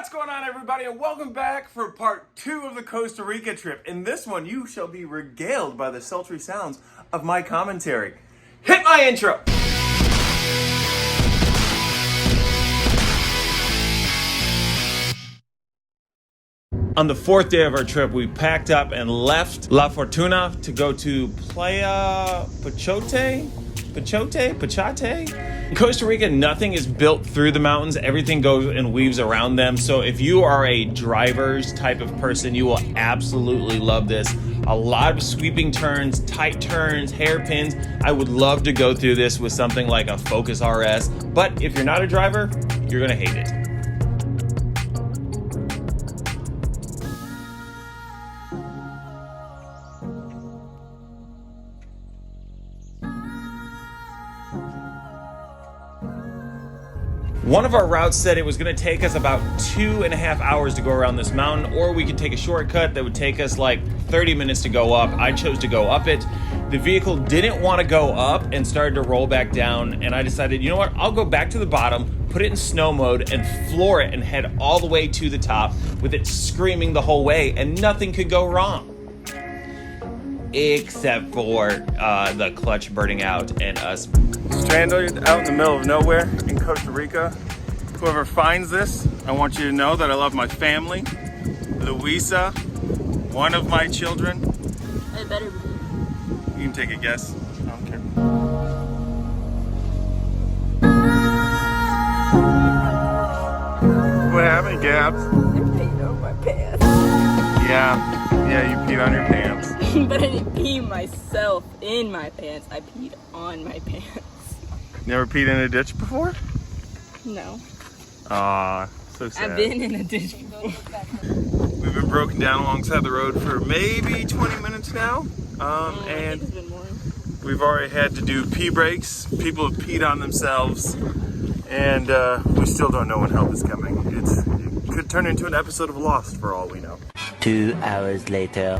What's going on, everybody, and welcome back for part 2 of the Costa Rica trip. In this one, you shall be regaled by the sultry sounds of my commentary. Hit my intro! On the 4th day of our trip, we packed up and left La Fortuna to go to Playa Pochote? In Costa Rica, nothing is built through the mountains. Everything goes and weaves around them. So if you are a driver's type of person, you will absolutely love this. A lot of sweeping turns, tight turns, hairpins. I would love to go through this with something like a Focus RS. But if you're not a driver, you're gonna hate it. One of our routes said it was going to take us about 2.5 hours to go around this mountain, or we could take a shortcut that would take us like 30 minutes to go up. I chose to go up it. The vehicle didn't want to go up and started to roll back down, and I decided, you know what, I'll go back to the bottom, put it in snow mode, and floor it and head all the way to the top with it screaming the whole way, and nothing could go wrong. Except for the clutch burning out and us stranded out in the middle of nowhere in Costa Rica. Whoever finds this, I want you to know that I love my family. Luisa, one of my children. It better be. You can take a guess. I don't care. What happened, Gabs? I peed on my pants. Yeah, you peed on your pants. But I didn't pee myself in my pants. I peed on my pants. Never peed in a ditch before? No. Aw, so sad. I've been in a ditch before. We've been broken down alongside the road for maybe 20 minutes now. And it's been more. we've already had to do pee breaks. People have peed on themselves. And we still don't know when help is coming. It could turn into an episode of Lost for all we know. 2 hours later.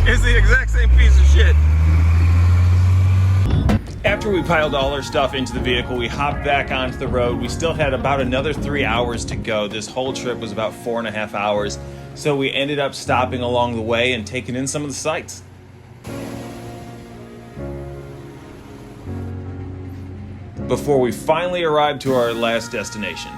It's the exact same piece of shit. After we piled all our stuff into the vehicle, we hopped back onto the road. We still had about another 3 hours to go. This whole trip was about 4.5 hours. So we ended up stopping along the way and taking in some of the sights. Before we finally arrived to our last destination.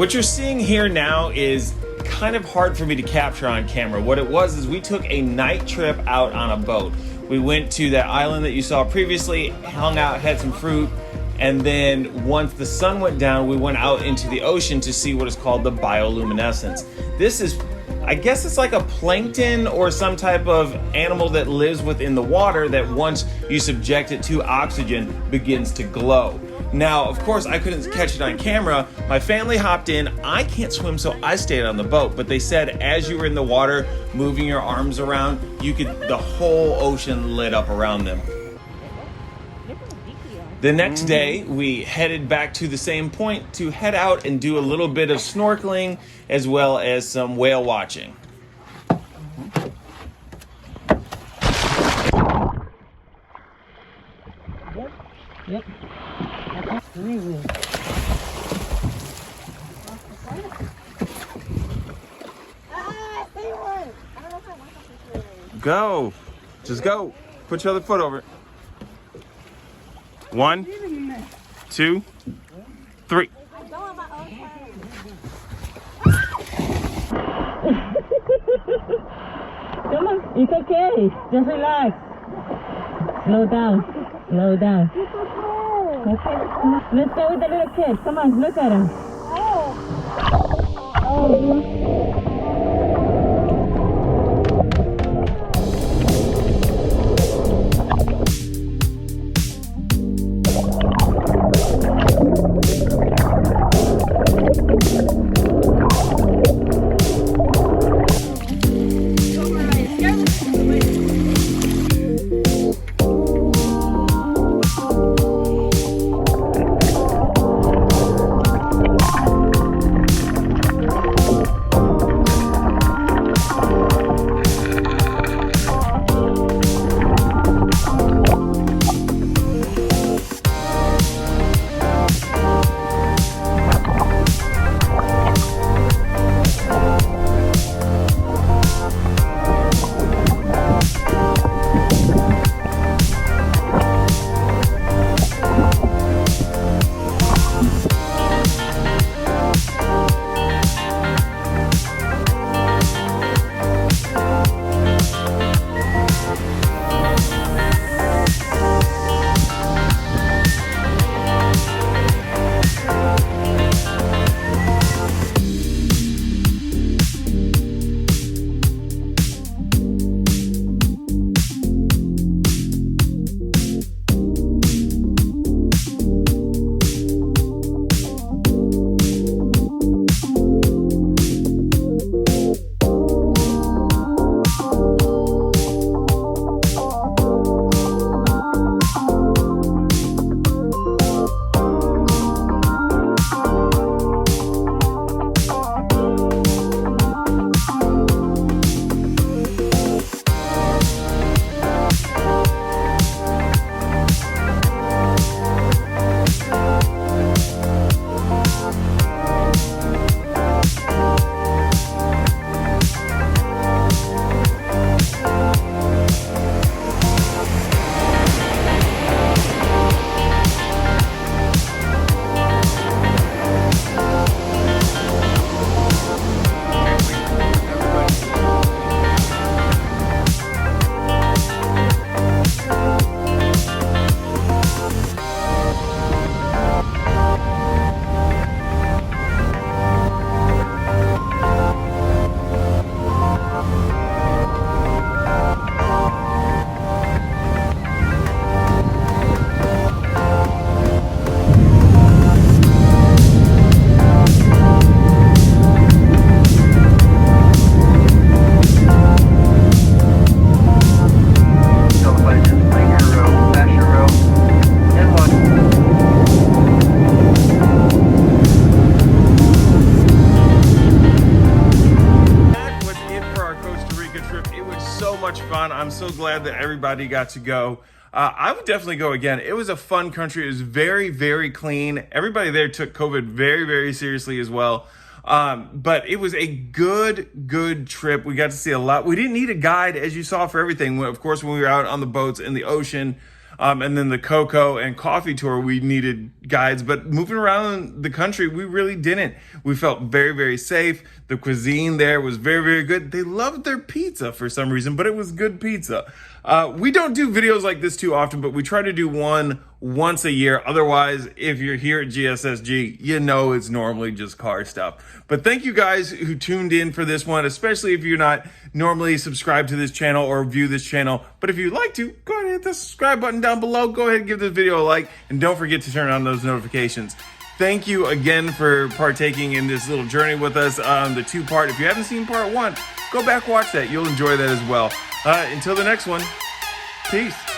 What you're seeing here now is kind of hard for me to capture on camera. What it was is we took a night trip out on a boat. We went to that island that you saw previously, hung out, had some fruit, and then once the sun went down, we went out into the ocean to see what is called the bioluminescence. This is, I guess it's like a plankton or some type of animal that lives within the water that once you subject it to oxygen begins to glow. Now, of course, I couldn't catch it on camera. My family hopped in. I can't swim, so I stayed on the boat. But they said as you were in the water, moving your arms around, the whole ocean lit up around them. The next day, we headed back to the same point to head out and do a little bit of snorkeling as well as some whale watching. Yep. Go. Just go. Put your other foot over it. 1, 2, 3. Come on, it's okay. Just relax. Slow down. Slow down. Okay. Let's go with the little kid. Come on, look at him. Oh. I'm so glad that everybody got to go. I would definitely go again. It was a fun country. It was very, very clean. Everybody there took COVID very, very seriously as well. But it was a good trip. We got to see a lot. We didn't need a guide, as you saw, for everything. Of course, when we were out on the boats in the ocean, And then the cocoa and coffee tour, we needed guides, but moving around the country, we really didn't. We felt very, very safe. The cuisine there was very, very good. They loved their pizza for some reason, but it was good pizza. We don't do videos like this too often, but we try to do one once a year. Otherwise, if you're here at GSSG, you know it's normally just car stuff. But thank you guys who tuned in for this one, especially if you're not normally subscribed to this channel or view this channel. But if you'd like to, go ahead and hit the subscribe button down below. Go ahead and give this video a like, and don't forget to turn on those notifications. Thank you again for partaking in this little journey with us on the 2-part. If you haven't seen part 1, go back, watch that. You'll enjoy that as well. Until the next one, peace.